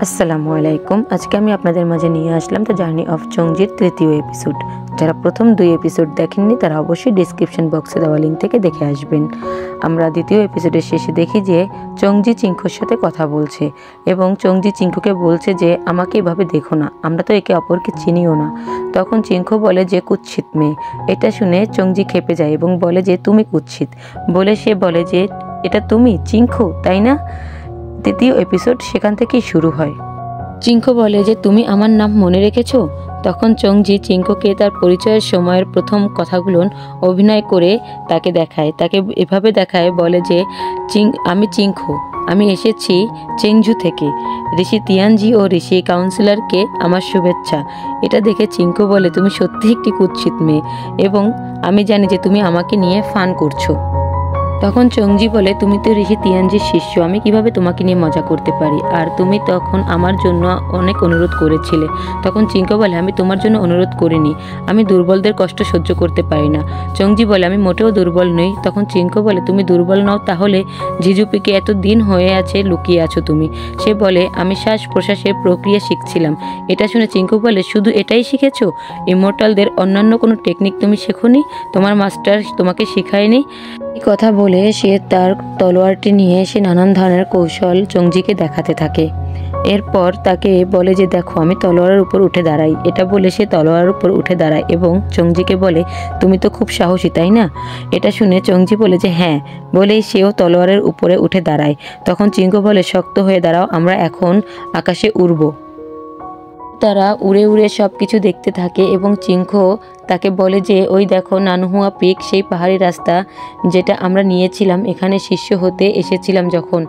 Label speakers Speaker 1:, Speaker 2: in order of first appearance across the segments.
Speaker 1: আসসালামু আলাইকুম। আজকে আমি আপনাদের মাঝে নিয়ে আসলাম দ্য জার্নি অফ চংজির তৃতীয় এপিসোড। যারা প্রথম 2 এপিসোড দেখেননি তারা অবশ্যই ডিসক্রিপশন বক্সে দেওয়া লিঙ্ক থেকে দেখে আসবেন। আমরা দ্বিতীয় এপিসোডের শেষে দেখি যে চংজি চিঙ্কুর সাথে কথা বলছে এবং চংজি চিঙ্কুকে বলছে যে আমাকে এভাবে দেখো না, আমরা তো একে অপরকে চিনিও না। তখন চিঙ্কু বলে যে কুৎসিত মেয়ে। এটা শুনে চংজি খেপে যায় এবং বলে যে তুমি কুৎসিত বলে সে বলে যে এটা তুমি চিঙ্কু, তাই না? তৃতীয় এপিসোড সেখান থেকেই শুরু হয়। চিঙ্কু বলে যে তুমি আমার নাম মনে রেখেছো। তখন চংজি চিঙ্কুকে তার পরিচয়ের সময়ের প্রথম কথাগুলো অভিনয় করে তাকে দেখায়, তাকে এভাবে দেখায়, বলে যে আমি চিঙ্কু, আমি এসেছি চেংজু থেকে। ঋষি তিয়ানজি ও ঋষি কাউন্সিলরকে আমার শুভেচ্ছা। এটা দেখে চিঙ্কু বলে তুমি সত্যি একটি কুৎসিত মেয়ে এবং আমি জানি যে তুমি আমাকে নিয়ে ফান করছো। তখন চংজি বলে তুমি তো ঋষি তিয়ানজির শিষ্য, আমি কিভাবে তোমাকে নিয়ে মজা করতে পারি, আর তুমি তখন আমার জন্য অনেক অনুরোধ করেছিলে। তখন চিঙ্কু বলে আমি তোমার জন্য অনুরোধ করিনি, আমি দুর্বলদের কষ্ট সহ্য করতে পারি না। চংজি বলে আমি মোটেও দুর্বল নই। তখন চিঙ্কু বলে তুমি দুর্বল নও, তাহলে জিজুপিকে এত দিন হয়ে আছে লুকিয়ে আছো তুমি। সে বলে আমি শ্বাস প্রশ্বাসের প্রক্রিয়া শিখছিলাম। এটা শুনে চিঙ্কু বলে শুধু এটাই শিখেছো? ইমর্টালদের অন্যান্য কোনো টেকনিক তুমি শেখোনি? তোমার মাস্টার তোমাকে শেখায়নি? এই কথা বলে সে তার তলোয়ারটি নিয়ে সে নানান ধরনের কৌশল চংজিকে দেখাতে থাকে। এরপর তাকে বলে যে দেখো আমি তলোয়ারের উপর উঠে দাঁড়াই। এটা বলে সে তলোয়ারের উপর উঠে দাঁড়ায় এবং চংজিকে বলে তুমি তো খুব সাহসী, তাই না? এটা শুনে চংজি বলে যে হ্যাঁ, বলেই সেও তলোয়ারের উপরে উঠে দাঁড়ায়। তখন চিঙ্কু বলে শক্ত হয়ে দাঁড়াও, আমরা এখন আকাশে উড়ব। তারা উড়ে উড়ে সব কিছু দেখতে থাকে এবং চিঙ্কু তাকে বলে যে ওই দেখো নানহুয়া পিক, সেই পাহাড়ি রাস্তা যেটা আমরা নিয়েছিলাম এখানে শিষ্য হতে এসেছিলাম যখন।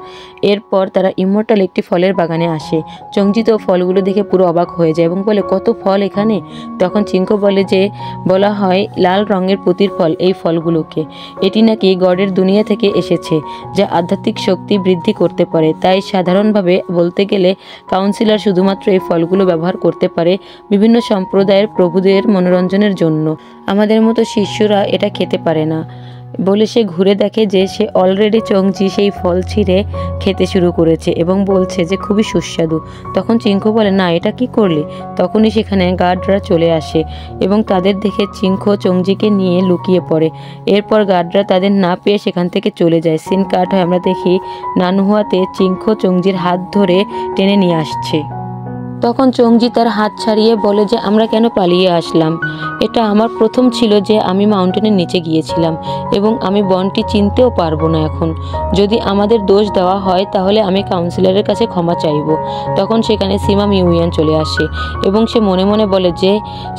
Speaker 1: এরপর তারা ইমর্টাল একটি ফলের বাগানে আসে। চংজি তো ফলগুলো দেখে পুরো অবাক হয়ে যায় এবং বলে কত ফল এখানে। তখন চিঙ্কু বলে যে বলা হয় লাল রঙের পুতির ফল এই ফলগুলোকে, এটি নাকি গডের দুনিয়া থেকে এসেছে যা আধ্যাত্মিক শক্তি বৃদ্ধি করতে পারে। তাই সাধারণভাবে বলতে গেলে কাউন্সিলর শুধুমাত্র এই ফলগুলো ব্যবহার করতে পারে বিভিন্ন সম্প্রদায়ের প্রভুদের মনোরঞ্জনের জন্য, আমাদের মতো শিষ্যরা এটা খেতে পারে না। বলে সে ঘুরে দেখে যে সে অলরেডি চংজি সেই ফল ছিঁড়ে খেতে শুরু করেছে এবং বলছে যে খুবই সুস্বাদু। তখন চিঙ্কু বলে না, এটা কি করলে? তখনই সেখানে গার্ডরা চলে আসে এবং তাদের দেখে চিঙ্কু চংজিকে নিয়ে লুকিয়ে পড়ে। এরপর গার্ডরা তাদের না পেয়ে সেখান থেকে চলে যায়। সিন কাট হয়, আমরা দেখি নানহুয়াতে চিঙ্কু চংজির হাত ধরে টেনে নিয়ে আসছে। তখন চংজি তার হাত ছাড়িয়ে বলে যে আমরা কেন পালিয়ে আসলাম? এটা আমার প্রথম ছিল যে আমি মাউন্টেনের নিচে গিয়েছিলাম এবং আমি বনটি চিনতেও পারবো না এখন। যদি আমাদের দোষ দেওয়া হয় তাহলে আমি কাউন্সিলরের কাছে ক্ষমা চাইব। তখন সেখানে সিমা মিউয়ান চলে আসে এবং সে মনে মনে বলে যে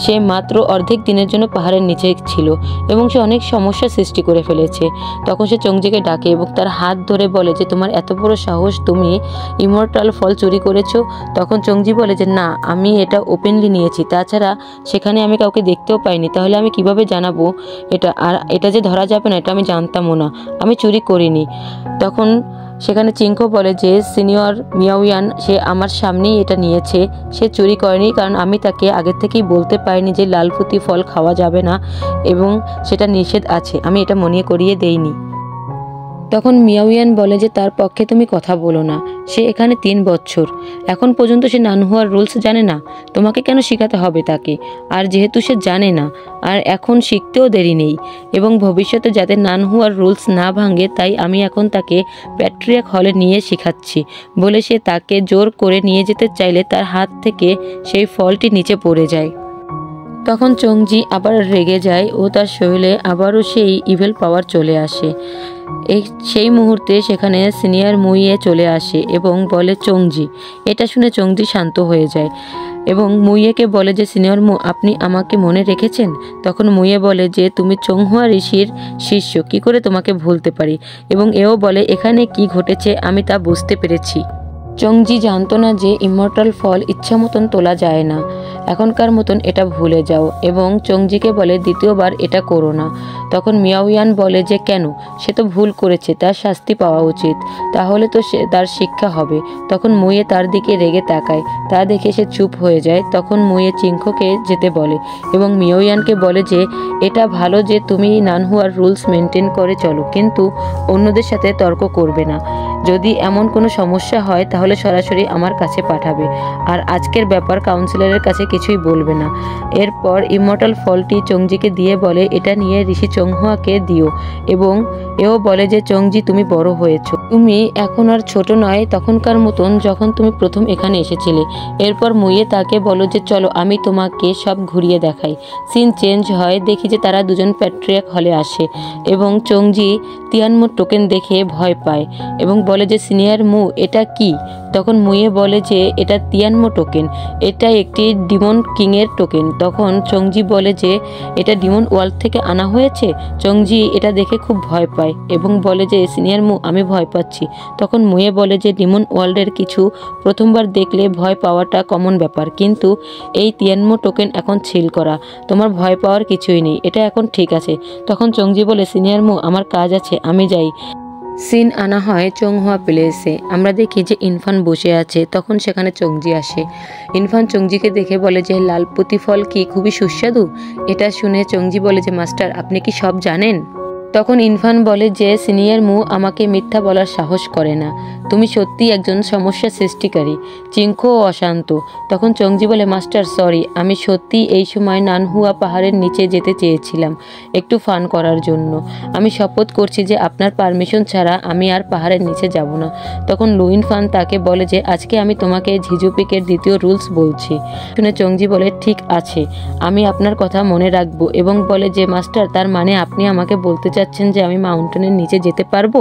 Speaker 1: সে মাত্র অর্ধেক দিনের জন্য পাহাড়ের নিচে ছিল এবং সে অনেক সমস্যা সৃষ্টি করে ফেলেছে। তখন সে চংজিকে ডাকে এবং তার হাত ধরে বলে যে তোমার এত বড় সাহস, তুমি ইমর্টাল ফল চুরি করেছো? তখন চংজি বলে যে না, আমি এটা ওপেনলি নিয়েছি, তাছাড়া সেখানে আমি কাউকে দেখতেও পাইনি, তাহলে আমি কিভাবে জানাবো এটা? আর এটা যে ধরা যাবে না এটা আমি জানতামও না, আমি চুরি করিনি। তখন সেখানে চিঙ্কু বলে যে সিনিয়র মিয়াওয়ান সে আমার সামনেই এটা নিয়েছে, সে চুরি করেনি, কারণ আমি তাকে আগের থেকেই বলতে পারিনি যে লালপুতি ফল খাওয়া যাবে না এবং সেটা নিষেধ আছে, আমি এটা মনে করিয়ে দেইনি। তখন মিয়াওয়ান বলে যে তার পক্ষে তুমি কথা বলো না, সে এখানে 3 বছর, এখন পর্যন্ত সে নানহুয়ার রুলস জানে না, তোমাকে কেন শেখাতে হবে তাকে? আর যেহেতু সে জানে না আর এখন শিখতেও দেরি নেই এবং ভবিষ্যতে যাতে নানহুয়ার রুলস না ভাঙে, তাই আমি এখন তাকে প্যাট্রিয়ার্ক হলে নিয়ে শেখাচ্ছি। বলে সে তাকে জোর করে নিয়ে যেতে চাইলে তার হাত থেকে সেই ফলটি নিচে পড়ে যায়। তখন চংজি আবার রেগে যায় ও তার শরীরে আবারও সেই ইভেল পাওয়ার চলে আসে। সেই মুহূর্তে সেখানে সিনিয়র মুইয়ে চলে আসে এবং বলে চংজি। এটা শুনে চংজি শান্ত হয়ে যায় এবং মুইয়েকে বলে যে সিনিয়র মু, আপনি আমাকে মনে রেখেছেন? তখন মুইয়ে বলে যে তুমি চংহুয়া ঋষির শিষ্য, কি করে তোমাকে ভুলতে পারি? এবং এও বলে এখানে কি ঘটেছে আমি তা বুঝতে পেরেছি। চংজি জানতো না যে ইমর্টাল ফল ইচ্ছা মতন তোলা যায় না, এখনকার মতন এটা ভুলে যাও এবং চংজিকে বলে দ্বিতীয়বার এটা করো না। তখন মিয়াওয়ান বলে যে কেন, সে তো ভুল করেছে, তার শাস্তি পাওয়া উচিত, তাহলে তো সে তার শিক্ষা হবে। তখন মুইয়ে তার দিকে রেগে তাকায়, তা দেখে সে চুপ হয়ে যায়। তখন মুইয়ে চিঙ্কুকে যেতে বলে এবং মিয়াওয়ানকে বলে যে এটা ভালো যে তুমি নানহুয়ার রুলস মেনটেন করে চলো, কিন্তু অন্যদের সাথে তর্ক করবে না। যদি এমন কোনো সমস্যা হয় তাহলে সরাসরি আমার কাছে পাঠাবে, আর আজকের ব্যাপার কাউন্সিলরের কাছে কিছুই বলবে না। এরপর ইমর্টাল ফলটি চংজিকে দিয়ে বলে এটা নিয়ে ঋষি চংহুয়াকে দিও, এবং এও বলে যে চংজি তুমি বড় হয়েছো, তুমি এখন আর ছোট নয় তখনকার মতন যখন তুমি প্রথম এখানে এসেছিলে। এরপর মুইয়ে তাকে বলো যে চলো আমি তোমাকে সব ঘুরিয়ে দেখাই। সিন চেঞ্জ হয়, দেখি যে তারা দুজন প্যাট্রিয়াক হলে আসে এবং চংজি তিয়ানমো টোকেন দেখে ভয় পায় এবং বলে যে সিনিয়র মু এটা কি? তখন মুইয়ে বলে যে এটা তিয়ানমো টোকেন, এটা একটি ডিমন কিংয়ের টোকেন। তখন চংজি বলে যে এটা ডিমন ওয়ার্ল্ড থেকে আনা হয়েছে। চংজি এটা দেখে খুব ভয় পায় এবং বলে যে সিনিয়র মু আমি ভয় পাচ্ছি। তখন মুইয়ে বলে যে ডিমন ওয়ার্ল্ডের কিছু প্রথমবার দেখলে ভয় পাওয়াটা কমন ব্যাপার, কিন্তু এই তিয়ানমো টোকেন এখন সিল করা, তোমার ভয় পাওয়ার কিছুই নেই, এটা এখন ঠিক আছে। তখন চংজি বলে সিনিয়র মু আমার কাজ আছে, আমি যাই। সিন আনা হয় চংহুয়া প্লেসে। আমরা দেখি যে ইনফান বসে আছে, তখন সেখানে চংজি আসে। ইনফান চংজিকে দেখে বলে যে লাল প্রতিফল কি খুবই সুস্বাদু? এটা শুনে চংজি বলে যে মাস্টার আপনি কি সব জানেন? তখন ইনফান বলে যে সিনিয়র মু আমাকে মিথ্যা বলার সাহস করে না, তুমি সত্যি একজন সমস্যা সৃষ্টিকারী, চিঙ্কো ও অশান্ত। তখন চংজি বলে মাস্টার সরি, আমি সত্যি এই সময় নানহুয়া পাহাড়ের নিচে যেতে চেয়েছিলাম একটু ফান করার জন্য। আমি শপথ করছি যে আপনার পারমিশন ছাড়া আমি আর পাহাড়ের নিচে যাব না। তখন লুইনফান তাকে বলে যে আজকে আমি তোমাকে ঝিঝুপিকের দ্বিতীয় রুলস বলছি। শুনে চংজি বলে ঠিক আছে, আমি আপনার কথা মনে রাখবো, এবং বলে যে মাস্টার তার মানে আপনি আমাকে বলতে চাচ্ছেন যে আমি মাউন্টেনের নিচে যেতে পারবো?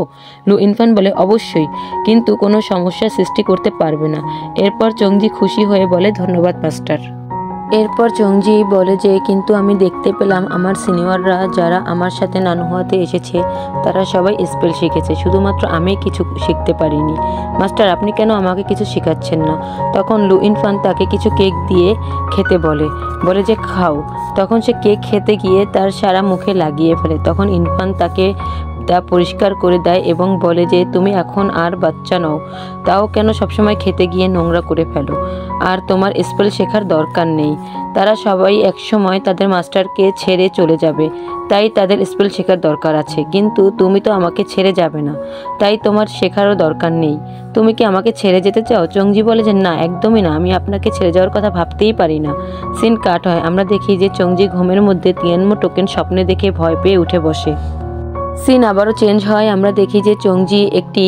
Speaker 1: লু ইনফান বলে অবশ্যই, কিন্তু কোনো সমস্যা সৃষ্টি করতে পারবে না। এরপর চংজি খুশি হয়ে বলে ধন্যবাদ মাস্টার। এরপর চংজি বলে যে কিন্তু আমি দেখতে পেলাম আমার সিনিয়ররা যারা আমার সাথে নানহুয়াতে এসেছে তারা সবাই স্পেল শিখেছে, শুধুমাত্র আমি কিছু শিখতে পারিনি। মাস্টার আপনি কেন আমাকে কিছু শেখাচ্ছেন না? তখন লু ইনফান তাকে কিছু কেক দিয়ে খেতে বলে যে খাও। তখন সে কেক খেতে গিয়ে তার সারা মুখে লাগিয়ে ফেলে। তখন ইনফান তাকে তা পরিষ্কার করে দেয় এবং বলে যে তুমি এখন আর বাচ্চা নও, তাও কেন সবসময় খেতে গিয়ে নোংরা করে ফেলো, আর তোমার স্পেল শেখার দরকার নেই। তারা সবাই একসময় তাদের মাস্টারকে ছেড়ে চলে যাবে, তাই তাদের স্পেল শেখার দরকার আছে, কিন্তু তুমি তো আমাকে ছেড়ে যাবে না, তাই তোমার শেখারও দরকার নেই। তুমি কি আমাকে ছেড়ে যেতে চাও? চংজি বলে যে না একদমই না, আমি আপনাকে ছেড়ে যাওয়ার কথা ভাবতেই পারি না। সিন কাট হয়, আমরা দেখি যে চংজি ঘুমের মধ্যে তিয়ানমো টোকেন স্বপ্নে দেখে ভয় পেয়ে উঠে বসে। সিন আবারও চেঞ্জ হয়, আমরা দেখি যে চংজি একটি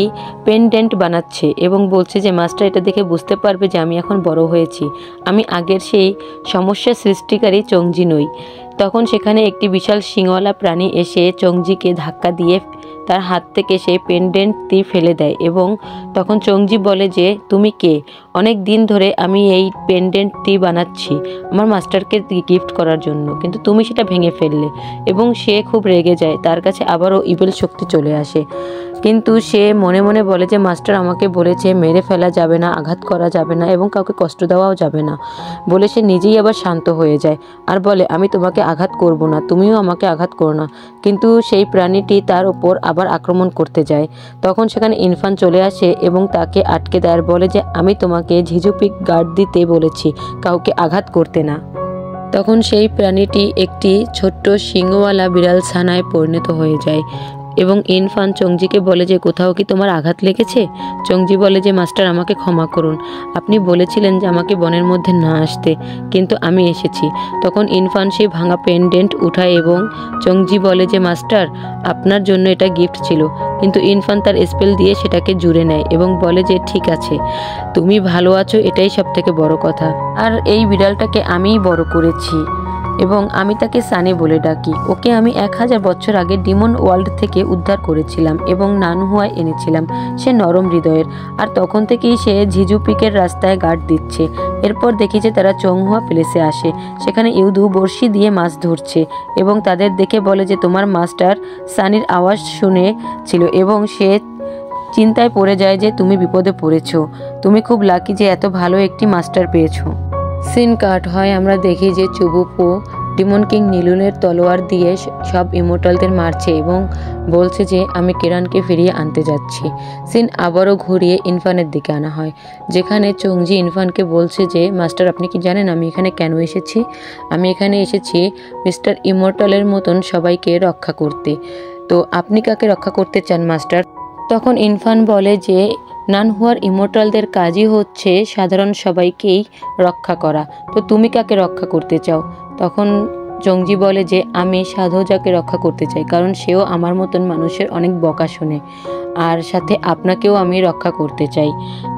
Speaker 1: পেন্ডেন্ট বানাচ্ছে এবং বলছে যে মাস্টার এটা দেখে বুঝতে পারবে যে আমি এখন বড় হয়েছি, আমি আগের সেই সমস্যা সৃষ্টিকারী চংজি নই। তখন সেখানে একটি বিশাল শিংওয়ালা প্রাণী এসে চংজিকে ধাক্কা দিয়ে তার হাত থেকে সেই পেন্ডেন্টটি ফেলে দেয় এবং তখন চংজি বলে যে তুমি কে? অনেক দিন ধরে আমি এই পেন্ডেন্টটি বানাচ্ছি আমার মাস্টারকে গিফট করার জন্য, কিন্তু তুমি সেটা ভেঙে ফেললে। এবং সে খুব রেগে যায়, তার কাছে আবারও ইভিল শক্তি চলে আসে, কিন্তু সে মনে মনে বলে যে মাস্টার আমাকে বলেছে মেরে ফেলা যাবে না, আঘাত করা যাবে না এবং কাউকে কষ্ট দেওয়াও যাবে না, বলে সে নিজেই আবার শান্ত হয়ে যায় আর বলে আমি তোমাকে আঘাত করব না, তুমিও আমাকে আঘাত করো না। কিন্তু সেই প্রাণীটি তার উপর আবার আক্রমণ করতে যায়। তখন সেখানে ইনফান চলে আসে এবং তাকে আটকে দেয় আর বলে যে আমি তোমাকে ঝিঝুপিক গার্ড দিতে বলেছি, কাউকে আঘাত করতে না। তখন সেই প্রাণীটি একটি ছোট্ট শিংওয়ালা বিড়াল ছানায় পরিণত হয়ে যায় এবং ইনফান চংজিকে বলে যে কোথাও কি তোমার আঘাত লেগেছে? চংজি বলে যে মাস্টার আমাকে ক্ষমা করুন, আপনি বলেছিলেন যে আমাকে বনের মধ্যে না আসতে, কিন্তু আমি এসেছি। তখন ইনফান সেই ভাঙা পেন্ডেন্ট উঠায় এবং চংজি বলে যে মাস্টার আপনার জন্য এটা গিফট ছিল, কিন্তু ইনফান তার স্পেল দিয়ে সেটাকে জুড়ে নেয় এবং বলে যে ঠিক আছে, তুমি ভালো আছো, এটাই সব থেকে বড় কথা। আর এই বিড়ালটাকে আমিই বড় করেছি এবং আমি তাকে সানি বলে ডাকি। ওকে আমি 1000 বছর আগে ডিমন ওয়ার্ল্ড থেকে উদ্ধার করেছিলাম এবং নানহুয়ায় এনেছিলাম। সে নরম হৃদয়ের, আর তখন থেকেই সে ঝিঝুপিকের রাস্তায় গার্ড দিচ্ছে। এরপর দেখি যে তারা চংহুয়া প্লেসে আসে, সেখানে ইউদু বড়শি দিয়ে মাছ ধরছে এবং তাদের দেখে বলে যে তোমার মাস্টার সানির আওয়াজ শুনেছিল এবং সে চিন্তায় পড়ে যায় যে তুমি বিপদে পড়েছো, তুমি খুব লাকি যে এত ভালো একটি মাস্টার পেয়েছো। সিন কাট হয়, আমরা দেখি যে চুবুপো ডিমন কিং নীলুনের তলোয়ার দিয়ে সব ইমোর্টালদের মারছে এবং বলছে যে আমি কিরানকে ফিরিয়ে আনতে যাচ্ছি। সিন আবারও ঘুরিয়ে ইনফানের দিকে আনা হয়, যেখানে চংজি ইনফানকে বলছে যে মাস্টার আপনি কি জানেন আমি এখানে কেন এসেছি? আমি এখানে এসেছি মিস্টার ইমোর্টালের মতন সবাইকে রক্ষা করতে, তো আপনি কাকে রক্ষা করতে চান মাস্টার? তখন ইরফান বলে যে নানহুয়ার ইমর্টালদের কাজই হচ্ছে সাধারণ সবাইকেই রক্ষা করা, তো তুমি কাকে রক্ষা করতে চাও? তখন চংজি বলে যে আমি সাধুজাকে রক্ষা করতে চাই, কারণ সেও আমার মতন মানুষের অনেক বকা শোনে, আর সাথে আপনাকেও আমি রক্ষা করতে চাই।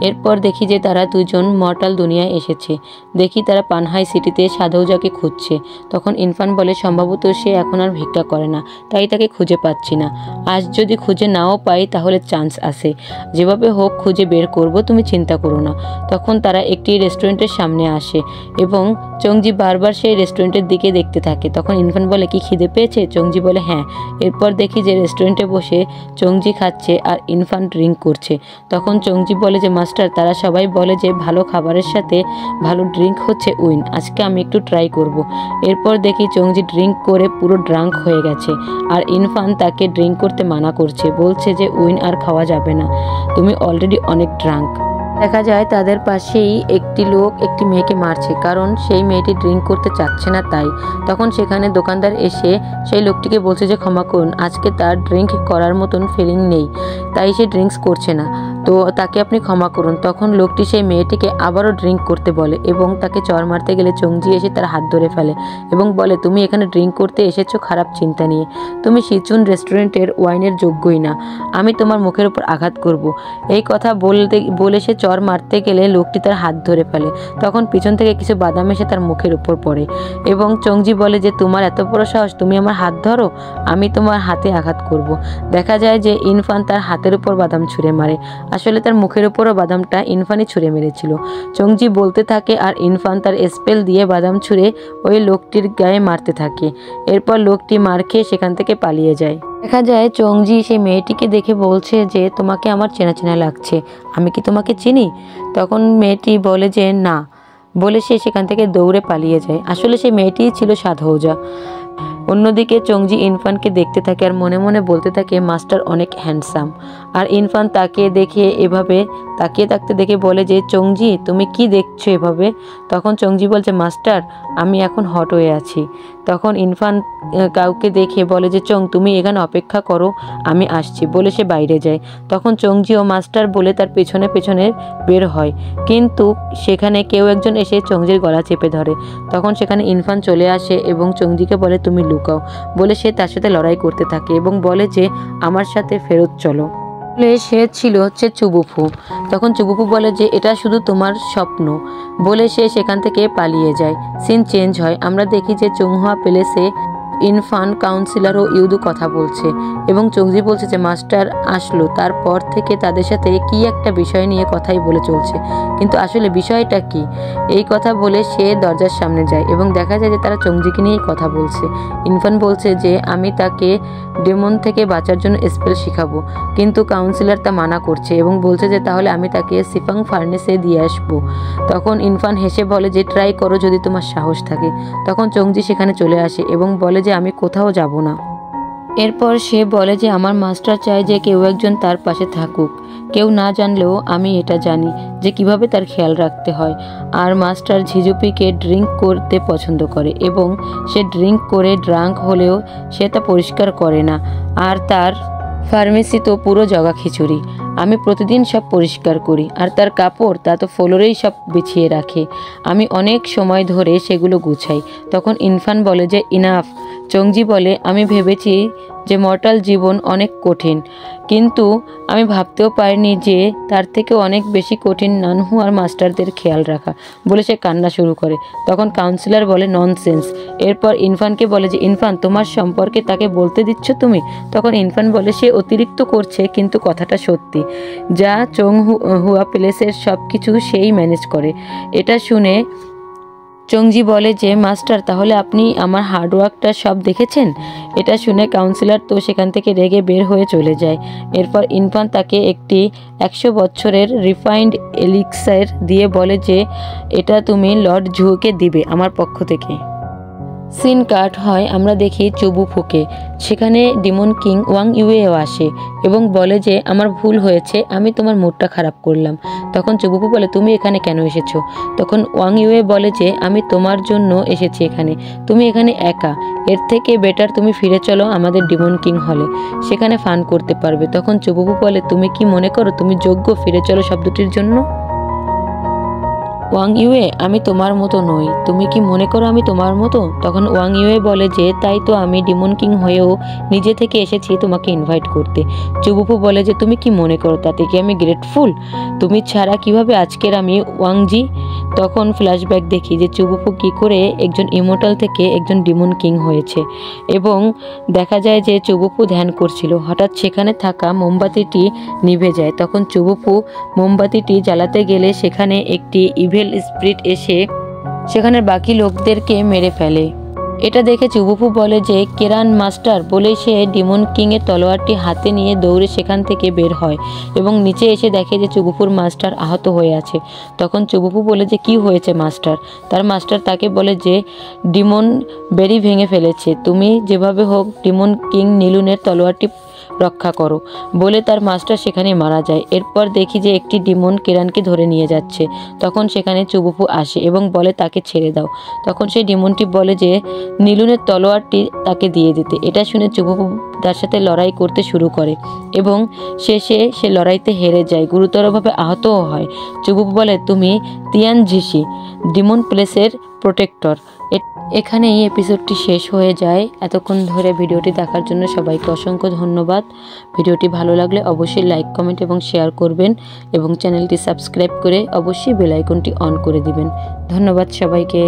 Speaker 1: এরপর দেখি যে তারা দুজন মর্টাল দুনিয়ায় এসেছে। দেখি তারা পানহাই সিটিতে সাধুজাকে খুঁজছে। তখন ইরফান বলে সম্ভবত সে এখন আর ভিক্ষা করে না, তাই তাকে খুঁজে পাচ্ছি না। আজ যদি খুঁজে নাও পাই তাহলে চান্স আছে, যেভাবে হোক খুঁজে বের করব, তুমি চিন্তা করো না। তখন তারা একটি রেস্টুরেন্টের সামনে আসে এবং চংজি বারবার সেই রেস্টুরেন্টের দিকে দেখতে থাকে। তখন ইরফান বলে কি খিদে পেয়েছে? চংজি বলে হ্যাঁ। এরপর দেখি যে রেস্টুরেন্টে বসে চংজি খাচ্ছে আর ইরফান ড্রিঙ্ক করছে। তখন চংজি বলে যে মাস্টার, তারা সবাই বলে যে ভালো খাবারের সাথে ভালো ড্রিঙ্ক হচ্ছে উইন, আজকে আমি একটু ট্রাই করব। এরপর দেখি চংজি ড্রিঙ্ক করে পুরো ড্রাঙ্ক হয়ে গেছে, আর ইরফান তাকে ড্রিঙ্ক করতে মানা করছে, বলছে যে উইন আর খাওয়া যাবে না, তুমি অলরেডি অনেক ড্রাঙ্ক। দেখা যায় তাদের পাশেই একটি লোক একটি মেয়েকে মারছে, কারণ সেই মেয়েটি ড্রিঙ্ক করতে চাচ্ছে না তাই। তখন সেখানে দোকানদার এসে সেই লোকটিকে বলছে যে ক্ষমা করুন, আজকে তার ড্রিঙ্ক করার মতন ফিলিং নেই, তাই সে ড্রিঙ্কস করছে না, তো তাকে আপনি ক্ষমা করুন। তখন লোকটি সেই মেয়েটিকে আবারও ড্রিঙ্ক করতে বলে এবং তাকে চড় মারতে গেলে চংজি এসে তার হাত ধরে ফেলে এবং বলে তুমি এখানে ড্রিঙ্ক করতে এসেছো খারাপ চিন্তা নিয়ে, তুমি সিচুন রেস্টুরেন্টের ওয়াইনের যোগ্যই না, আমি তোমার মুখের উপর আঘাত করব। এই কথা বলে সে চড় মারতে গেলে লোকটি তার হাত ধরে ফেলে। তখন পিছন থেকে কিছু বাদাম এসে তার মুখের উপর পড়ে এবং চংজি বলে যে তোমার এত বড় সাহস, তুমি আমার হাত ধরো, আমি তোমার হাতে আঘাত করব। দেখা যায় যে ইরফান তার হাতের উপর বাদাম ছুঁড়ে মারে, আসলে তার মুখের উপরও বাদামটা ইরফানই ছুঁড়ে মেরেছিল। চংজি বলতে থাকে আর ইরফান তার স্পেল দিয়ে বাদাম ছুঁড়ে ওই লোকটির গায়ে মারতে থাকে। এরপর লোকটি মার খেয়ে সেখান থেকে পালিয়ে যায়। দেখা যায় চংজি সেই মেয়েটিকে দেখে বলছে যে তোমাকে আমার চেনা চেনা লাগছে, আমি কি তোমাকে চিনি? তখন মেয়েটি বলে যে না, বলে সে সেখান থেকে দৌড়ে পালিয়ে যায়। আসলে সেই মেয়েটিই ছিল সাধুজা। অন্যদিকে চংজি ইরফানকে দেখতে থাকে আর মনে মনে বলতে থাকে মাস্টার অনেক হ্যান্ডসাম। আর ইরফান তাকে দেখে এভাবে তাকিয়ে থাকতে দেখে বলে যে চংজি তুমি কি দেখছো এভাবে? তখন চংজি বলছে মাস্টার আমি এখন হট হয়ে আছি। তখন ইরফান কাউকে দেখে বলে যে চং তুমি এখানে অপেক্ষা করো, আমি আসছি, বলে সে বাইরে যায়। তখন চংজি ও মাস্টার বলে তার পেছনে পেছনে বের হয়, কিন্তু সেখানে কেউ একজন এসে চংজির গলা চেপে ধরে। তখন সেখানে ইরফান চলে আসে এবং চংজিকে বলে তুমি লুকাও, বলে সে তার সাথে লড়াই করতে থাকে এবং বলে যে আমার সাথে ফেরত চলো। সে ছিল হচ্ছে চুবুফু। তখন চুবুফু বলে যে এটা শুধু তোমার স্বপ্ন, বলে সে সেখান থেকে পালিয়ে যায়। সিন চেঞ্জ হয়, আমরা দেখি যে চংহুয়া প্যালেসে ইরফান কাউন্সিলর ও ইউদু কথা বলছে এবং চংজি বলছে যে মাস্টার আসলো, তারপর থেকে তাদের সাথে কি একটা বিষয় নিয়ে কথাই বলে চলছে, কিন্তু আসলে বিষয়টা কি? এই কথা বলে সে দরজার সামনে যায় এবং দেখা যায় যে তারা চংজিকে নিয়েই কথা বলছে। ইরফান বলছে যে আমি তাকে ডেমন থেকে বাঁচার জন্য স্পেল শিখাবো, কিন্তু কাউন্সিলর তা মানা করছে এবং বলছে যে তাহলে আমি তাকে সিফাং ফার্নেসে দিয়ে আসবো। তখন ইরফান হেসে বলে যে ট্রাই করো যদি তোমার সাহস থাকে। তখন চংজি সেখানে চলে আসে এবং বলে যে আমি কোথাও যাব না। এরপর সে বলে যে আমার মাস্টার চায় যে কেউ একজন তার পাশে থাকুক, কেউ না জানলেও আমি এটা জানি যে কিভাবে তার খেয়াল রাখতে হয়। আর মাস্টার ঝিঝুপিকে ড্রিঙ্ক করতে পছন্দ করে এবং সে ড্রিঙ্ক করে ড্রাঙ্ক হলেও সে তা পরিষ্কার করে না, আর তার ফার্মেসি তো পুরো জগা খিচুড়ি, আমি প্রতিদিন সব পরিষ্কার করি, আর তার কাপড় তা তো ফ্লোরেই সব বিছিয়ে রাখে, আমি অনেক সময় ধরে সেগুলো গুছাই। তখন ইরফান বলে যে ইনাফ। চংজি বলে আমি ভেবেছি যে মর্টাল জীবন অনেক কঠিন, কিন্তু আমি ভাবতেও পারিনি যে তার থেকে অনেক বেশি কঠিন নানহু আর মাস্টারদের খেয়াল রাখা, বলে সে কান্না শুরু করে। তখন কাউন্সিলর বলে ননসেন্স। এরপর ইরফানকে বলে যে ইরফান তোমার সম্পর্কে তাকে বলতে দিচ্ছ তুমি? তখন ইরফান বলে সে অতিরিক্ত করছে, কিন্তু কথাটা সত্যি, যা চংহুয়া প্যালেসের সব কিছু সেই ম্যানেজ করে। এটা শুনে চংজি বলে যে মাস্টার তাহলে আপনি আমার হার্ডওয়ার্কটা সব দেখেছেন? এটা শুনে কাউন্সিলর তো সেখান থেকে রেগে বের হয়ে চলে যায়। এরপর ইরফান তাকে একটি 100 বছরের রিফাইন্ড এলিক্সার দিয়ে বলে যে এটা তুমি লর্ড ঝুকে দিবে আমার পক্ষ থেকে। সিন কাট হয়, আমরা দেখি চুবুফুকে। সেখানে ডিমন কিং ওয়াং ইউয়েও আসে এবং বলে যে আমার ভুল হয়েছে, আমি তোমার মুডটা খারাপ করলাম। তখন চুবুফু বলে তুমি এখানে কেন এসেছো? তখন ওয়াং ইউয়ে বলে যে আমি তোমার জন্য এসেছি এখানে, তুমি এখানে একা, এর থেকে বেটার তুমি ফিরে চলো আমাদের ডিমন কিং হলে, সেখানে ফান করতে পারবে। তখন চুবুফু বলে তুমি কি মনে করো তুমি যোগ্য ফিরে চলো শব্দটির জন্য? ওয়াং ইউয়ে আমি তোমার মতো নই, তুমি কি মনে করো আমি তোমার মতো? তখন ওয়াং ইউয়ে বলে যে তাই তো আমি ডিমন কিং হয়েও নিজে থেকে এসেছি তোমাকে ইনভাইট করতে। চুবুফু বলে যে তুমি কি মনে করো তাতে কি আমি গ্রেটফুল? তুমি ছাড়া কিভাবে আজকের আমি ওয়াংজি? তখন ফ্ল্যাশব্যাক দেখি যে চুবুফু কি করে একজন ইমোর্টাল থেকে একজন ডিমন কিং হয়েছে এবং দেখা যায় যে চুবুফু ধ্যান করছিল, হঠাৎ সেখানে থাকা মোমবাতিটি নিভে যায়। তখন চুবুফু মোমবাতিটি জ্বালাতে গেলে সেখানে একটি ইভিল স্পিরিট এসে সেখানের বাকি লোকদেরকে মেরে ফেলে। এটা দেখে চুবুফু বলে যে কেরান মাস্টার বলেই সে ডিমন কিংয়ের তলোয়ারটি হাতে নিয়ে দৌড়ে সেখান থেকে বের হয় এবং নিচে এসে দেখে যে চুবুফুর মাস্টার আহত হয়ে আছে। তখন চুবুফু বলে যে কি হয়েছে মাস্টার? তার মাস্টার তাকে বলে যে ডিমন বেরি ভেঙে ফেলেছে, তুমি যেভাবে হোক ডিমন কিং নীলুনের তলোয়ারটি রক্ষা করো বলে তার মাস্টার সেখানে মারা যায়। এরপর দেখি যে একটি ডিমন কেরানকে ধরে নিয়ে যাচ্ছে। তখন সেখানে চুবুফু আসে এবং বলে তাকে ছেড়ে দাও। তখন সেই ডিমনটি বলে যে নীলুনের তলোয়ারটি তাকে দিয়ে দিতে। এটা শুনে চুবুফু তার সাথে লড়াই করতে শুরু করে এবং শেষে সে লড়াইতে হেরে যায়, গুরুতরভাবে আহতও হয়। চুবুফু বলে তুমি তিয়ান ঝিসি, ডিমন প্লেসের প্রোটেক্টর। এখানেই এপিসোডটি শেষ হয়ে যায়। এতক্ষণ ধরে ভিডিওটি দেখার জন্য সবাইকে অসংখ্য ধন্যবাদ। ভিডিওটি ভালো লাগলে অবশ্যই লাইক, কমেন্ট এবং শেয়ার করবেন এবং চ্যানেলটি সাবস্ক্রাইব করে অবশ্যই বেল আইকনটি অন করে দিবেন। ধন্যবাদ সবাইকে।